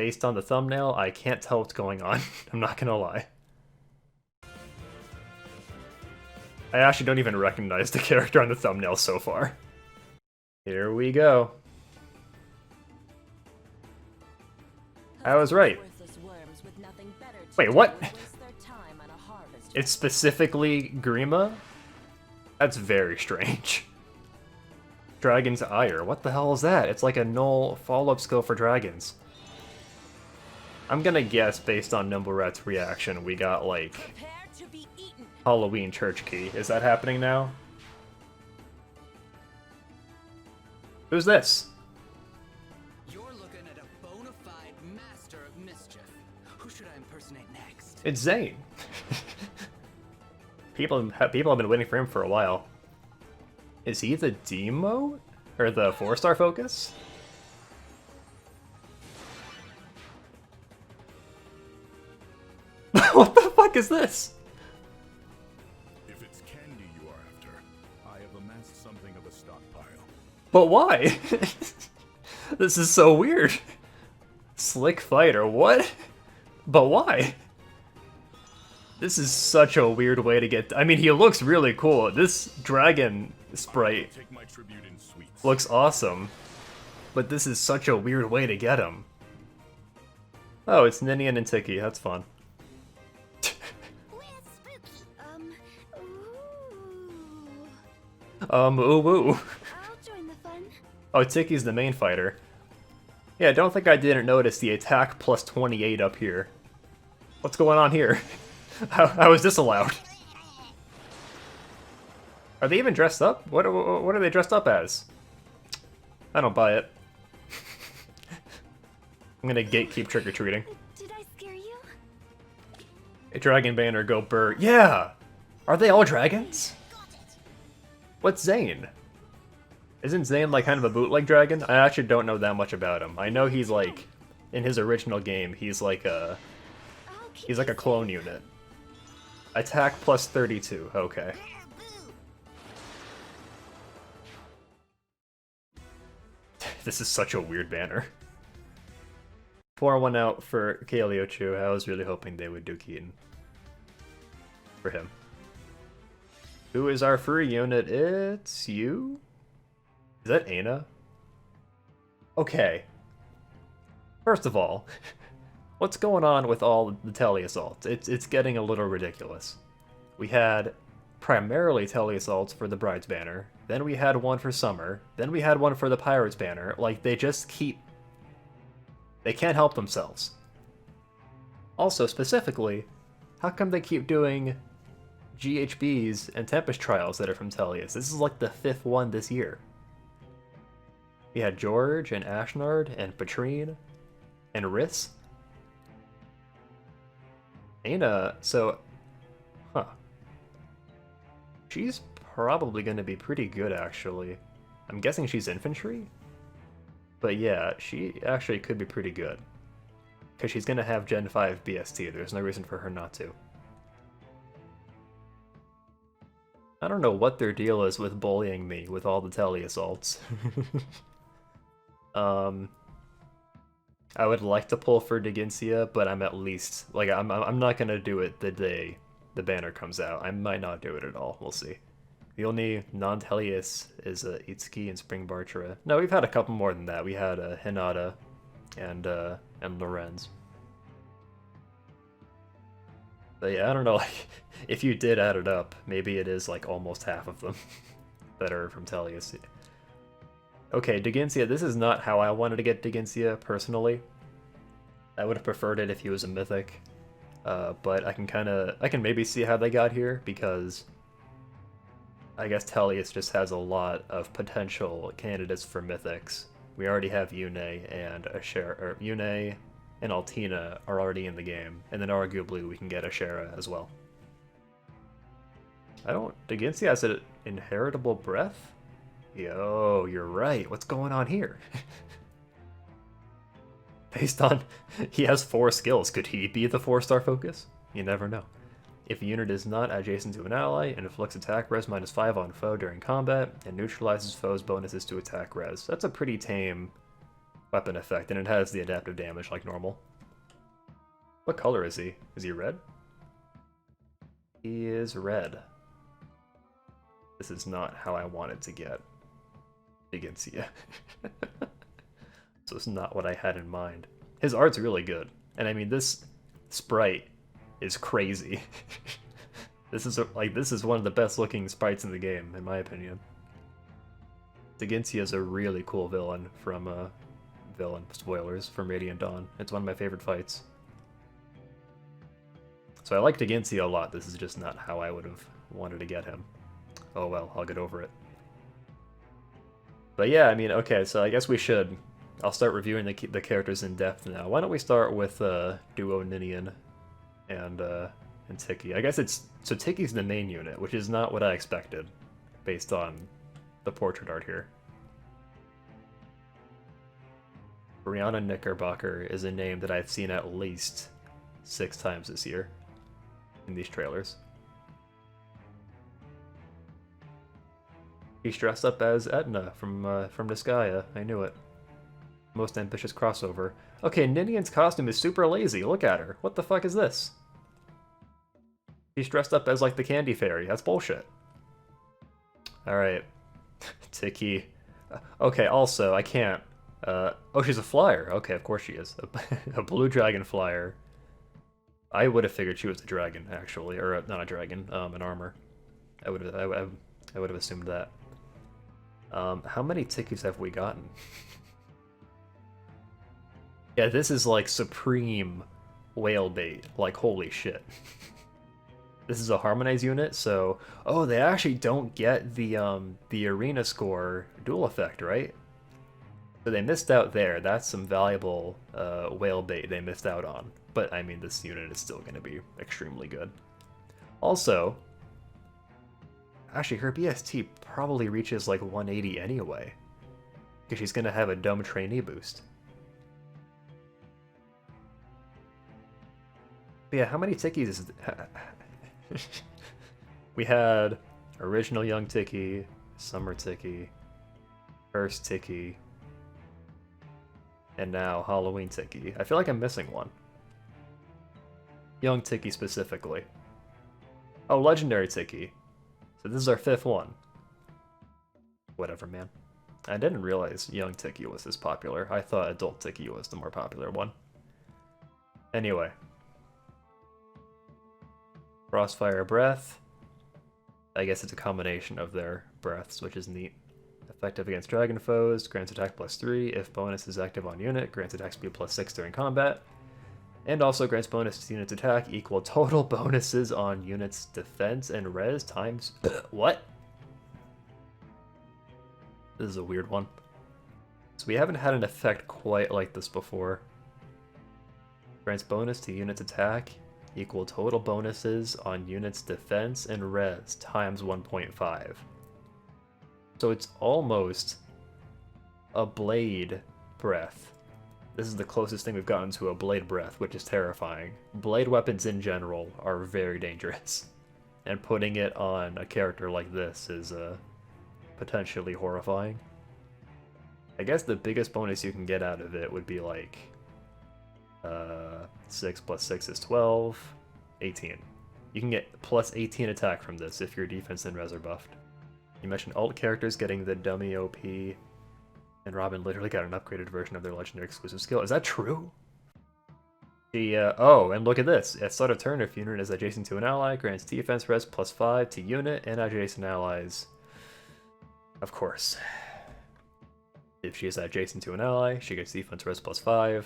based on the thumbnail, I can't tell what's going on. I'm not gonna lie. I actually don't even recognize the character on the thumbnail so far. Here we go. I was right. Wait, what? It's specifically Grima? That's very strange. Dragon's Ire. What the hell is that? It's like a null follow-up skill for dragons. I'm gonna guess, based on Nimblerat's reaction, we got, like, Halloween Church Key. Is that happening now? Who's this? You're looking at a bona fide master of mischief. Who should I impersonate next? It's Zane. People have been waiting for him for a while. Is he the demo? Or the 4-star focus? What the fuck is this? If it's candy you are after, I have amassed something of a stockpile. But why? This is so weird. Slick fighter, what? But why? This is such a weird way to get... I mean, he looks really cool. This dragon sprite Take my tribute in sweets. looks awesome. But this is such a weird way to get him. Oh, it's Ninian and Tiki. That's fun. Ooh woo. I'll join the fun. Oh, Tiki's the main fighter. Yeah, I don't think I didn't notice the attack plus 28 up here. What's going on here? How is this allowed? Are they even dressed up? What are they dressed up as? I don't buy it. I'm gonna gatekeep trick-or-treating. Did I scare you? A dragon banner, go burr. Yeah! Are they all dragons? What's Zane? Isn't Zane like kind of a bootleg dragon? I actually don't know that much about him. I know he's like, in his original game, he's like a clone unit. Attack plus 32, okay. This is such a weird banner. Pour one out for Kaleo. I was really hoping they would do Keaton. For him. Who is our free unit? It's you? Is that Aina? Okay. First of all, what's going on with all the Tellius alts? It's getting a little ridiculous. We had primarily Tellius alts for the Bride's banner, then we had one for Summer, then we had one for the Pirate's banner. Like, they just keep... They can't help themselves. Also, specifically, how come they keep doing GHBs and Tempest Trials that are from Tellius? This is like the 5th one this year. We had George and Ashnard and Patrine and Riss. Aina, so... Huh. She's probably going to be pretty good, actually. I'm guessing she's infantry? But yeah, she actually could be pretty good. Because she's going to have Gen 5 BST, there's no reason for her not to. I don't know what their deal is with bullying me with all the Tellius alts. I would like to pull for Digincia, but I'm at least... Like, I'm not gonna do it the day the banner comes out. I might not do it at all, we'll see. The only non-Tellius is Itsuki and Spring Bartra. No, we've had a couple more than that. We had Hinata and Lorenz. But yeah, I don't know, like, if you did add it up, maybe it is like almost half of them that are from Tellius. Okay, Digincia, this is not how I wanted to get Digincia, personally. I would have preferred it if he was a mythic. But I can maybe see how they got here, because I guess Tellius just has a lot of potential candidates for mythics. We already have Yune and Yune and Altina are already in the game, and then arguably we can get Ashera as well. Digincia has an inheritable breath? Yo, you're right. What's going on here? Based on... He has 4 skills. Could he be the 4-star focus? You never know. If a unit is not adjacent to an ally, it inflicts attack res -5 on foe during combat, and neutralizes foes' bonuses to attack res. That's a pretty tame weapon effect, and it has the adaptive damage like normal. What color is he? Is he red? He is red. This is not how I wanted to get Gigantia. So it's not what I had in mind. His art's really good, and I mean this sprite is crazy. This is one of the best looking sprites in the game, in my opinion. Gigantia is a really cool villain from spoilers from Radiant Dawn. It's one of my favorite fights. So I like Gigantia a lot. This is just not how I would have wanted to get him. Oh well, I'll get over it. But yeah, I mean, okay, so I guess we should. I'll start reviewing the characters in depth now. Why don't we start with Duo Ninian and Tiki? I guess so Tiki's the main unit, which is not what I expected, based on the portrait art here. Brianna Knickerbocker is a name that I've seen at least 6 times this year in these trailers. He's dressed up as Etna from Disgaea. I knew it. Most ambitious crossover. Okay, Ninian's costume is super lazy. Look at her. What the fuck is this? He's dressed up as like the Candy Fairy. That's bullshit. Alright. Tiki. Okay, also, I can't. Oh, she's a flyer. Okay, of course she is. A blue dragon flyer. I would have figured she was a dragon, actually. Or, not a dragon, an armor. I would have assumed that. How many Tikis have we gotten? Yeah, this is like supreme whale bait. Like, holy shit. This is a harmonized unit, so... Oh, they actually don't get the arena score dual effect, right? So they missed out there. That's some valuable whale bait they missed out on. But, I mean, this unit is still going to be extremely good. Also... Actually, her BST probably reaches like 180 anyway. Because she's going to have a dumb trainee boost. But yeah, how many Tikis is... We had original young Tiki, summer Tiki, first Tiki, and now Halloween Tiki. I feel like I'm missing one. Young Tiki specifically. Oh, legendary Tiki. So this is our 5th one. Whatever, man. I didn't realize young Tiki was this popular. I thought adult Tiki was the more popular one. Anyway. Frostfire Breath. I guess it's a combination of their breaths, which is neat. Effective against dragon foes, grants attack +3. If bonus is active on unit, grants attack speed +6 during combat. And also grants bonus to unit's attack equal total bonuses on unit's defense and res times... What? This is a weird one. So we haven't had an effect quite like this before. Grants bonus to unit's attack equal total bonuses on unit's defense and res times 1.5. So it's almost a blade breath. This is the closest thing we've gotten to a blade breath, which is terrifying. Blade weapons in general are very dangerous. And putting it on a character like this is potentially horrifying. I guess the biggest bonus you can get out of it would be like 6 plus 6 is 12, 18. You can get plus 18 attack from this if your defense and res are buffed. You mentioned alt characters getting the dummy OP, and Robin literally got an upgraded version of their legendary exclusive skill. Is that true? Oh, and look at this. At start of turn, if unit is adjacent to an ally, grants defense res +5 to unit and adjacent allies. Of course. If she is adjacent to an ally, she gets defense res +5.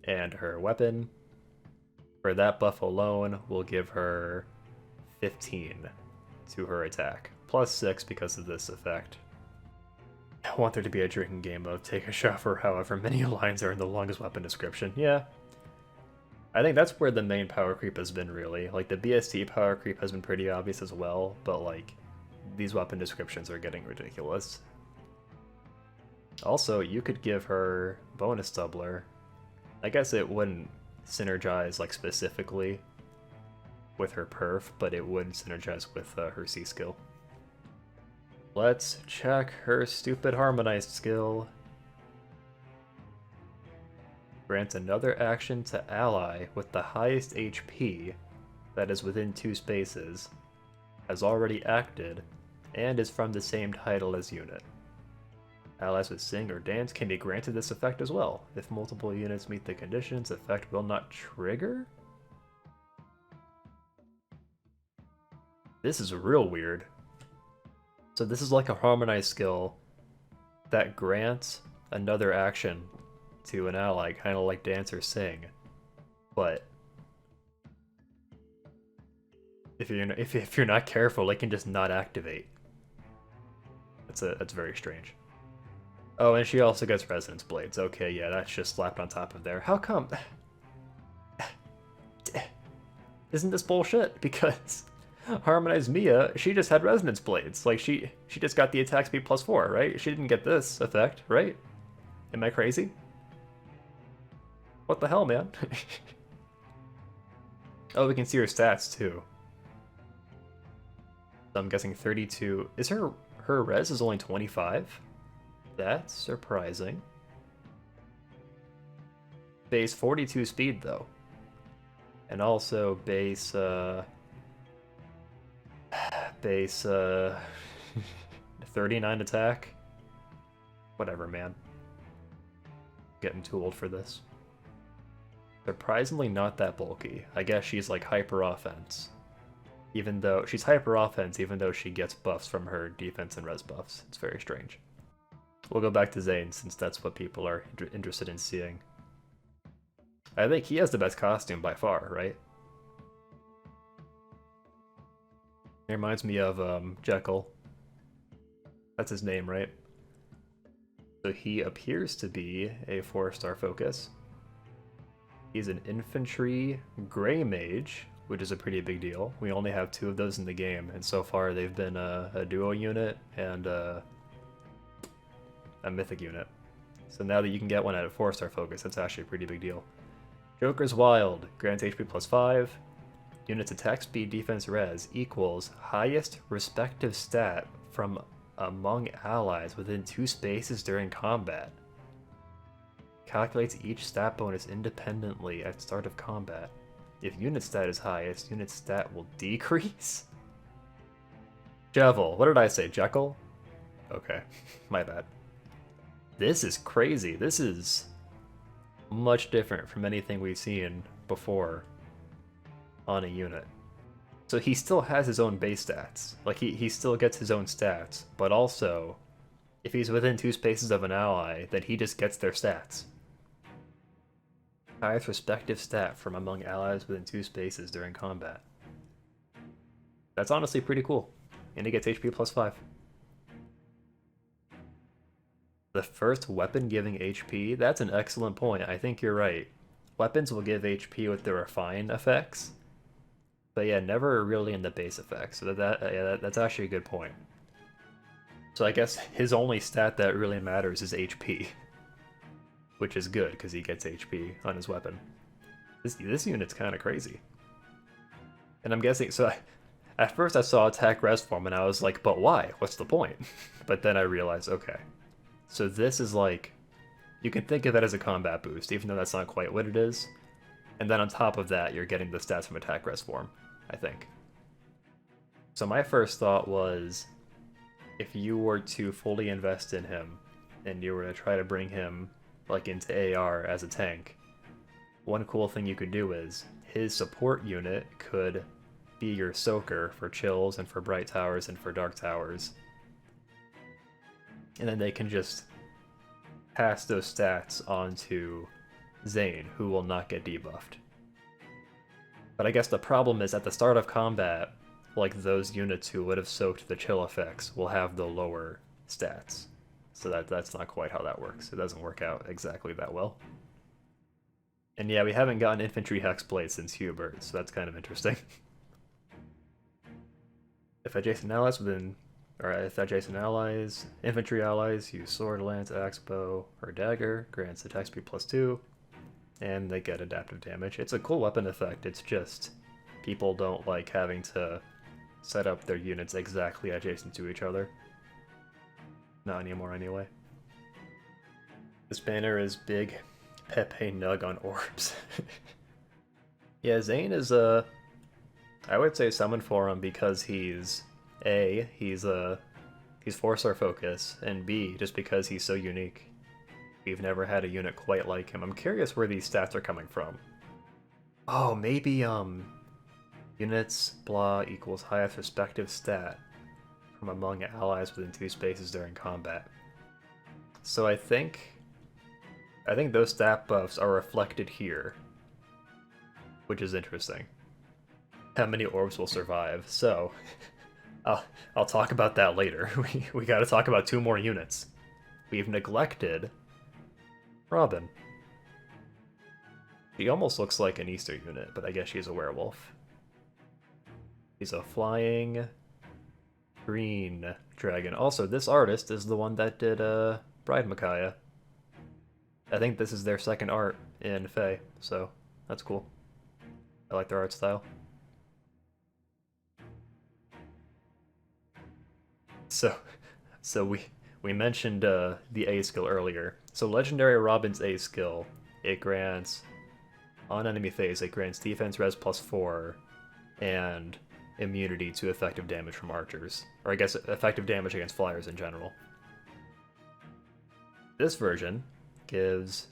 And her weapon, for that buff alone, will give her 15 to her attack. +6 because of this effect. I want there to be a drinking game mode. Take a shot for however many lines are in the longest weapon description. Yeah. I think that's where the main power creep has been, really. Like, the BST power creep has been pretty obvious as well, but, like, these weapon descriptions are getting ridiculous. Also, you could give her bonus doubler. I guess it wouldn't synergize, like, specifically with her perf, but it would synergize with her C skill. Let's check her stupid harmonized skill. Grants another action to ally with the highest HP that is within 2 spaces, has already acted, and is from the same title as unit. Allies with Sing or Dance can be granted this effect as well. If multiple units meet the conditions, effect will not trigger? This is real weird. So this is like a harmonized skill that grants another action to an ally, kind of like Dance or Sing. But if you're not careful, it can just not activate. That's very strange. Oh, and she also gets Resonance Blades. Okay, yeah, that's just slapped on top of there. How come? Isn't this bullshit? Because Harmonized Mia, she just had Resonance Blades. Like, she just got the attack speed +4, right? She didn't get this effect, right? Am I crazy? What the hell, man? Oh, we can see her stats, too. So I'm guessing 32... Is her res is only 25? That's surprising. Base 42 speed, though. And also base, base, 39 attack. Whatever, man. Getting too old for this. Surprisingly not that bulky. I guess she's like hyper offense. Even though she's hyper offense, even though she gets buffs from her defense and res buffs. It's very strange. We'll go back to Zane since that's what people are interested in seeing. I think he has the best costume by far, right? It reminds me of Jekyll. That's his name, right? So he appears to be a 4-star focus. He's an infantry gray mage, which is a pretty big deal. We only have 2 of those in the game, and so far they've been a duo unit and a mythic unit. So now that you can get one at a 4-star focus, that's actually a pretty big deal. Joker's Wild, grants HP +5. Unit's attack speed, defense, res equals highest respective stat from among allies within 2 spaces during combat. Calculates each stat bonus independently at start of combat. If unit stat is highest, unit stat will decrease. Jevel, what did I say? Jekyll? Okay, my bad. This is crazy. This is much different from anything we've seen before on a unit. So he still has his own base stats. Like, he still gets his own stats, but also, if he's within 2 spaces of an ally, then he just gets their stats. Highest respective stat from among allies within 2 spaces during combat. That's honestly pretty cool. And he gets HP +5. The first weapon giving HP? That's an excellent point. I think you're right. Weapons will give HP with the refine effects. But yeah, never really in the base effects. So that's actually a good point. So I guess his only stat that really matters is HP. Which is good, because he gets HP on his weapon. This unit's kind of crazy. And I'm guessing, so at first I saw attack res form and I was like, but why? What's the point? But then I realized, okay. So this is like, you can think of it as a combat boost, even though that's not quite what it is. And then on top of that, you're getting the stats from attack res form, I think. So my first thought was, if you were to fully invest in him, and you were to try to bring him like into AR as a tank, one cool thing you could do is, his support unit could be your soaker for chills and for bright towers and for dark towers. And then they can just pass those stats onto Zane, who will not get debuffed. But I guess the problem is at the start of combat, like those units who would have soaked the chill effects will have the lower stats. So that's not quite how that works. It doesn't work out exactly that well. And yeah, we haven't gotten infantry hexblade since Hubert, so that's kind of interesting. If adjacent allies infantry allies use sword, lance, axe, bow, or dagger, grants attack speed +2, and they get adaptive damage. It's a cool weapon effect, it's just people don't like having to set up their units exactly adjacent to each other. Not anymore anyway. This banner is big Pepe Nug on orbs. Yeah, Zane is I would say summon for him because he's he's Four-star focus, and B, just because he's so unique. We've never had a unit quite like him. I'm curious where these stats are coming from. Oh, maybe units blah equals highest respective stat from among allies within 2 spaces during combat. So I think those stat buffs are reflected here, which is interesting. How many orbs will survive? So, I'll talk about that later. We got to talk about 2 more units. We've neglected Robin. She almost looks like an Easter unit, but I guess she's a werewolf. He's a flying green dragon. Also, this artist is the one that did Bride Micaiah. I think this is their second art in Fae, so that's cool. I like their art style. So we mentioned the A skill earlier. So Legendary Robin's A skill, it grants on enemy phase, it grants defense res +4 and immunity to effective damage from archers, or I guess effective damage against flyers in general. This version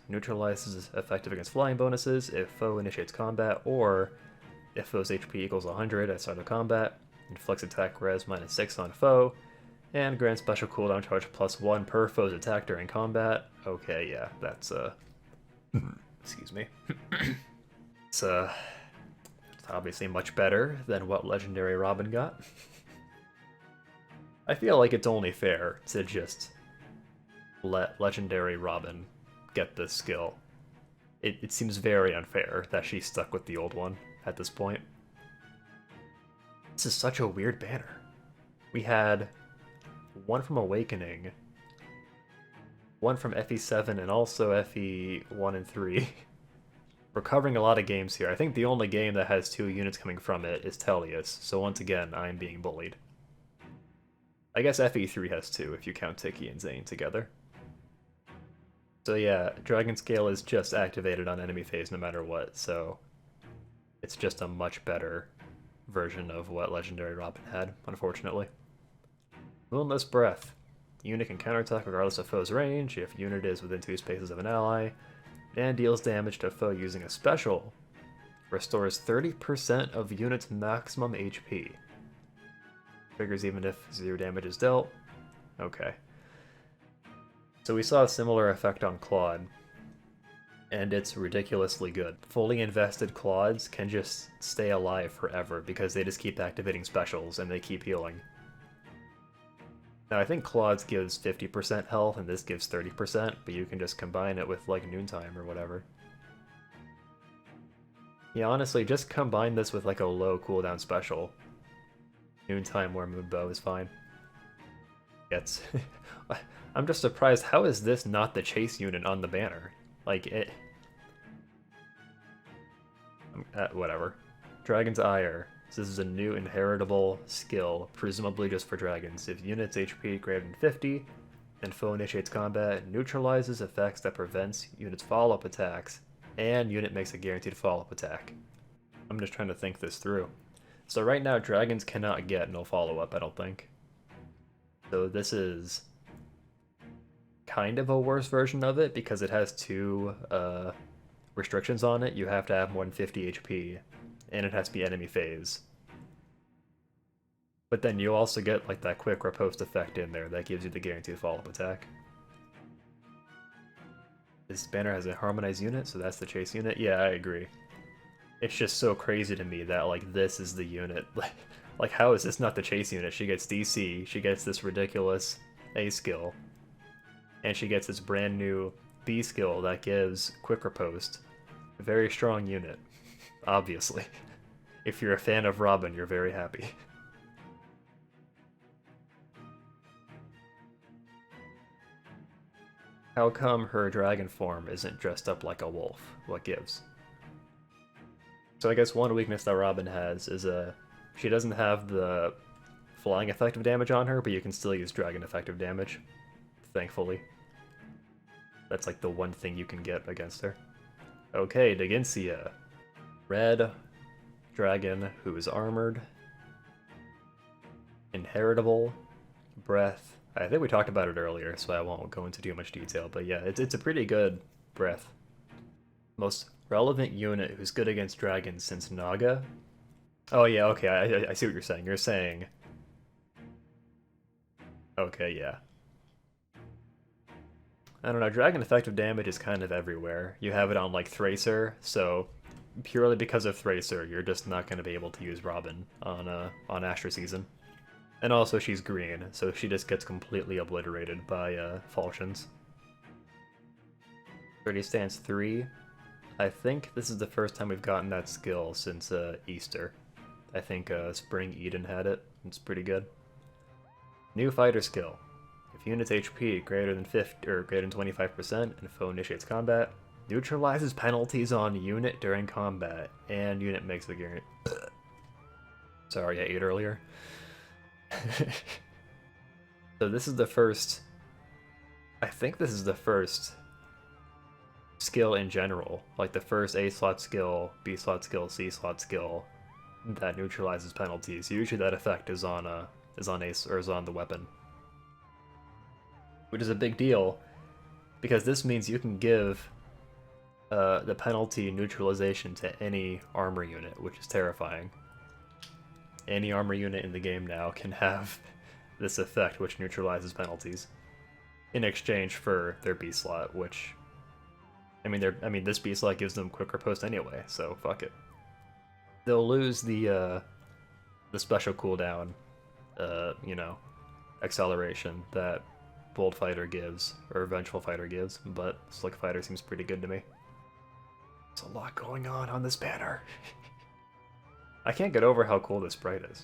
neutralizes effective against flying bonuses if foe initiates combat, or if foe's HP equals 100 at start of combat, inflicts attack res -6 on foe, and grants special cooldown charge +1 per foe's attack during combat. Okay, yeah, that's excuse me. It's obviously much better than what Legendary Robin got. I feel like it's only fair to just let Legendary Robin get this skill. It seems very unfair that she's stuck with the old one at this point. This is such a weird banner. We had one from Awakening, one from FE7, and also FE1 and 3. We're covering a lot of games here. I think the only game that has 2 units coming from it is Tellius, so once again, I'm being bullied. I guess FE3 has 2 if you count Tiki and Zane together. So yeah, Dragon Scale is just activated on enemy phase no matter what, so it's just a much better version of what Legendary Robin had, unfortunately. Moonless Breath. Unit can counterattack regardless of foe's range if unit is within 2 spaces of an ally, and deals damage to foe using a special. Restores 30% of unit's maximum HP. Triggers even if 0 damage is dealt. Okay. So we saw a similar effect on Claude, and it's ridiculously good. Fully invested Claudes can just stay alive forever because they just keep activating specials and they keep healing. Now I think Claude's gives 50% health and this gives 30%, but you can just combine it with like Noontime or whatever. Yeah, honestly, just combine this with like a low cooldown special. Noontime or Moonbow is fine. It's I'm just surprised, how is this not the chase unit on the banner? Like, it... whatever. Dragon's Ire. This is a new inheritable skill, presumably just for dragons. If unit's HP greater than 50, and foe initiates combat, neutralizes effects that prevents unit's follow-up attacks, and unit makes a guaranteed follow-up attack. I'm just trying to think this through. So right now, dragons cannot get no follow-up, I don't think. So this is kind of a worse version of it, because it has 2 restrictions on it. You have to have more than 50 HP, and it has to be enemy phase. But then you also get like that quick riposte effect in there that gives you the guaranteed follow-up attack. This banner has a harmonized unit, so that's the chase unit. Yeah, I agree. It's just so crazy to me that like this is the unit. Like how is this not the chase unit? She gets DC, she gets this ridiculous A skill, and she gets this brand new B skill that gives quick riposte. A very strong unit, obviously. If you're a fan of Robin, you're very happy. How come her dragon form isn't dressed up like a wolf? What gives? So I guess one weakness that Robin has is she doesn't have the flying effective damage on her, but you can still use dragon effective damage, thankfully. That's like the one thing you can get against her. Okay, Digincia. Red dragon who is armored. Inheritable. Breath. I think we talked about it earlier, so I won't go into too much detail, but yeah, it's a pretty good breath. Most relevant unit who's good against dragons since Naga. Oh yeah, okay, I see what you're saying. You're saying... Okay, yeah. I don't know, dragon effective damage is kind of everywhere. You have it on, like, Thracer, so purely because of Thracer, you're just not going to be able to use Robin on Asher Season. And also she's green, so she just gets completely obliterated by falchions. 30 stance 3. I think this is the first time we've gotten that skill since Easter. I think Spring Eden had it. It's pretty good. New fighter skill. If unit's HP greater than 50 or greater than 25% and foe initiates combat, neutralizes penalties on unit during combat, and unit makes the guarantee. Sorry, I ate earlier. So this is the first. I think this is the first skill in general, like the first A slot skill, B slot skill, C slot skill that neutralizes penalties. Usually that effect is on ace or is on the weapon, which is a big deal because this means you can give the penalty neutralization to any armor unit, which is terrifying. Any armor unit in the game now can have this effect, which neutralizes penalties, in exchange for their B slot, which I mean this B slot gives them quicker post anyway, so fuck it. They'll lose the special cooldown, you know, acceleration that Bold Fighter gives, or Vengeful Fighter gives, but Slick Fighter seems pretty good to me. There's a lot going on this banner. I can't get over how cool this sprite is.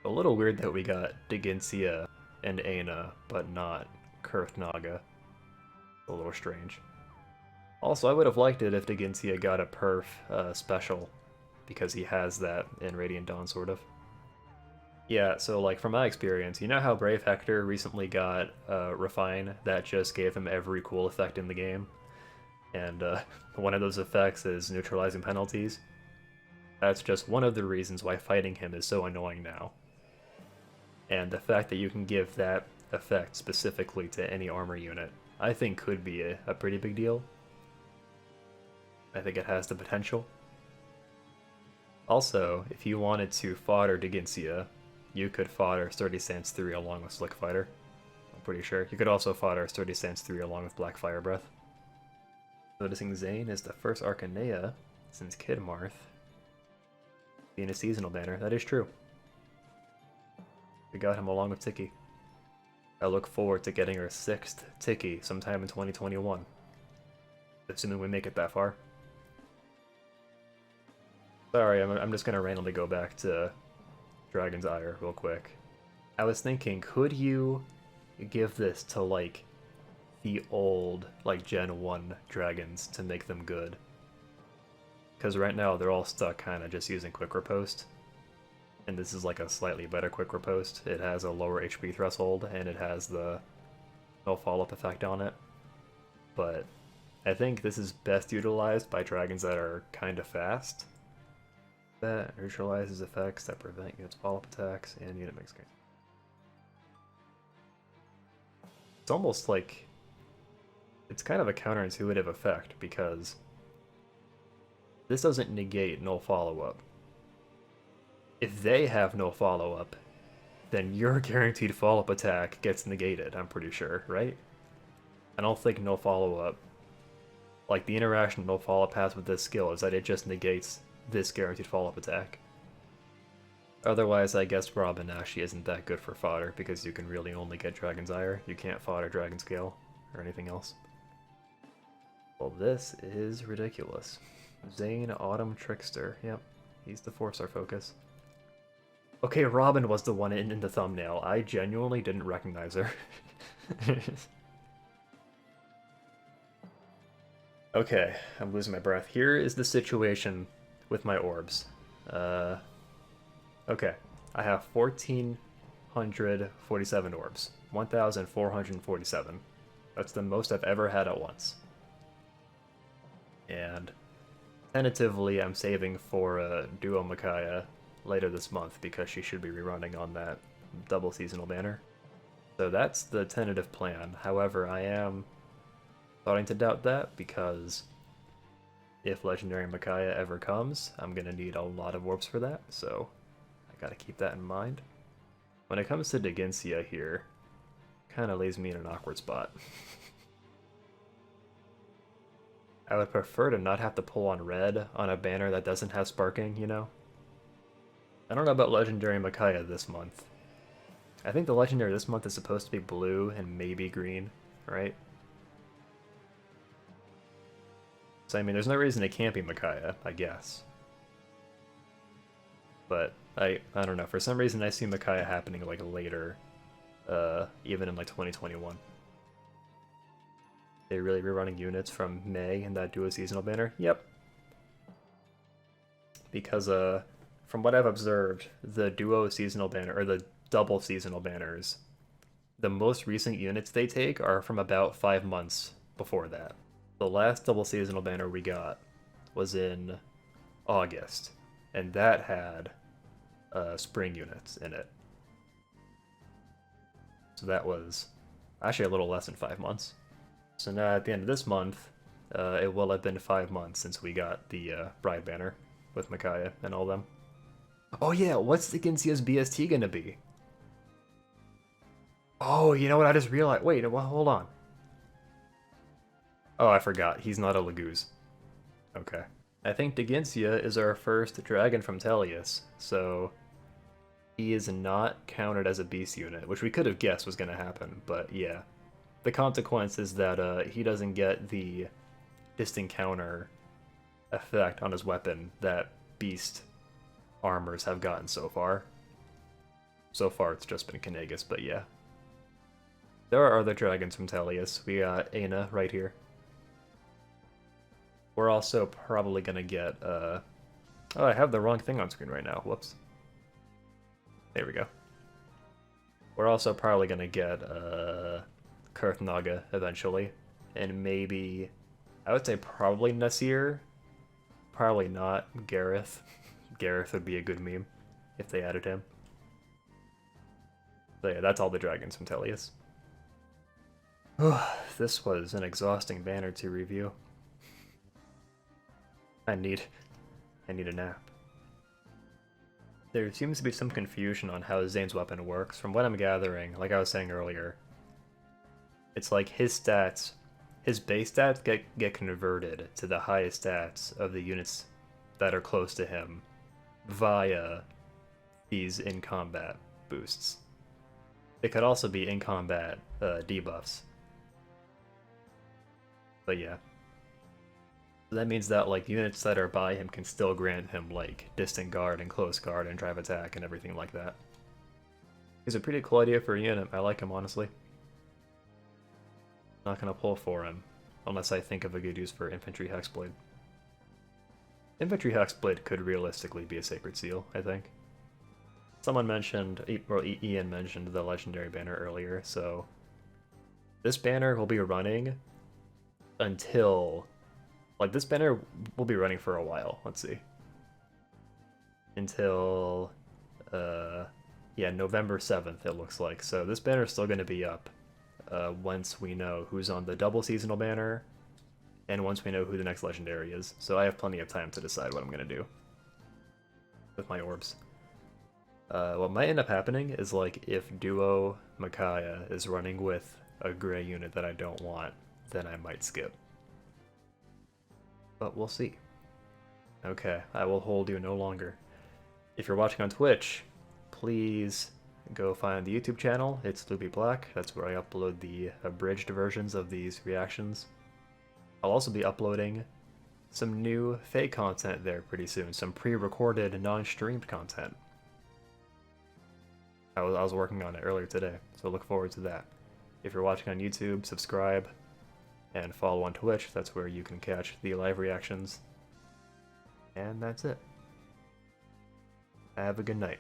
A little weird that we got Digincia and Aina, but not Kurth Naga. A little strange. Also, I would have liked it if Digincia got a perf special, because he has that in Radiant Dawn, sort of. Yeah, so like from my experience, you know how Brave Hector recently got Refine that just gave him every cool effect in the game? And one of those effects is neutralizing penalties. That's just one of the reasons why fighting him is so annoying now. And the fact that you can give that effect specifically to any armor unit, I think could be a pretty big deal. I think it has the potential. Also, if you wanted to fodder Digincia, you could fodder Sturdy Stance 3 along with Slick Fighter. I'm pretty sure. You could also fodder Sturdy Stance 3 along with Black Fire Breath. Noticing Zane is the first Arcanea since Kid Marth being a seasonal banner. That is true. We got him along with Tiki. I look forward to getting our 6th Tiki sometime in 2021. Assuming we make it that far. Sorry, I'm just gonna randomly go back to Dragon's Ire real quick. I was thinking, could you give this to, like, the old, like, Gen 1 dragons to make them good? Because right now they're all stuck kind of just using Quick Riposte. And this is like a slightly better Quick Riposte. It has a lower HP threshold, and it has the no follow-up effect on it. But I think this is best utilized by dragons that are kind of fast. That neutralizes effects that prevent units' follow-up attacks and unit mix gains. It's almost like it's kind of a counterintuitive effect because this doesn't negate no follow-up. If they have no follow-up, then your guaranteed follow-up attack gets negated, I'm pretty sure, right? I don't think no follow-up, like the interaction no follow-up has with this skill is that it just negates this guaranteed follow-up attack. Otherwise, I guess Robin actually isn't that good for fodder because you can really only get Dragon's Ire. You can't fodder Dragon Scale or anything else. Well, this is ridiculous. Zane Autumn Trickster. Yep, he's the 4-star focus. Okay, Robin was the one in the thumbnail. I genuinely didn't recognize her. Okay, I'm losing my breath. Here is the situation with my orbs. Okay, I have 1,447 orbs. 1,447. That's the most I've ever had at once. And tentatively, I'm saving for a Duo Micaiah later this month because she should be rerunning on that double seasonal banner. So that's the tentative plan. However, I am starting to doubt that because if Legendary Micaiah ever comes, I'm going to need a lot of warps for that, so I gotta keep that in mind. When it comes to Diginsia here, kind of leaves me in an awkward spot. I would prefer to not have to pull on red on a banner that doesn't have sparking, you know? I don't know about Legendary Micaiah this month. I think the Legendary this month is supposed to be blue and maybe green, right? So, I mean, there's no reason it can't be Micaiah, I guess. But, I don't know, for some reason I see Micaiah happening, like, later, even in, like, 2021. They really rerunning units from May in that duo seasonal banner? Yep. Because, from what I've observed, the duo seasonal banner, or the double seasonal banners, the most recent units they take are from about 5 months before that. The last double seasonal banner we got was in August, and that had spring units in it. So that was actually a little less than 5 months. So now at the end of this month, it will have been 5 months since we got the Bride banner with Micaiah and all them. Oh yeah, what's Diginsia's BST gonna be? Oh, you know what I just realized? Wait, well, hold on. Oh, I forgot. He's not a Laguz. Okay. I think Diginsia is our first dragon from Tellius, so he is not counted as a beast unit, which we could have guessed was going to happen, but yeah. The consequence is that he doesn't get the distant counter effect on his weapon that beast armors have gotten so far. So far it's just been Kanagas, but yeah. There are other dragons from Tellius. We got Aina right here. We're also probably gonna get, oh, I have the wrong thing on screen right now. Whoops. There we go. We're also probably gonna get, Kurthnaga eventually. And maybe, I would say probably Nasir. Probably not Gareth. Gareth would be a good meme if they added him. So yeah, that's all the dragons from Tellius. This was an exhausting banner to review. I need a nap. There seems to be some confusion on how Zane's weapon works. From what I'm gathering, like I was saying earlier, it's like his stats, his base stats get converted to the highest stats of the units that are close to him via these in-combat boosts. It could also be in-combat debuffs. But yeah. That means that, like, units that are by him can still grant him, like, distant guard and close guard and drive attack and everything like that. He's a pretty cool idea for a unit. I like him, honestly. Not gonna pull for him, unless I think of a good use for Infantry Hexblade. Infantry Hexblade could realistically be a Sacred Seal, I think. Someone mentioned, well, Ian mentioned the Legendary banner earlier, so this banner will be running until... Like, this banner will be running for a while, let's see. Until, yeah, November 7th, it looks like. So this banner is still going to be up once we know who's on the double seasonal banner, and once we know who the next legendary is. So I have plenty of time to decide what I'm going to do with my orbs. What might end up happening is, like, if Duo Micaiah is running with a gray unit that I don't want, then I might skip. But we'll see. Okay, I will hold you no longer. If you're watching on Twitch, please go find the YouTube channel. It's Loopy Black. That's where I upload the abridged versions of these reactions. I'll also be uploading some new fake content there pretty soon. Some pre-recorded, non-streamed content. I was working on it earlier today, so look forward to that. If you're watching on YouTube, subscribe. And follow on Twitch, that's where you can catch the live reactions. And that's it. Have a good night.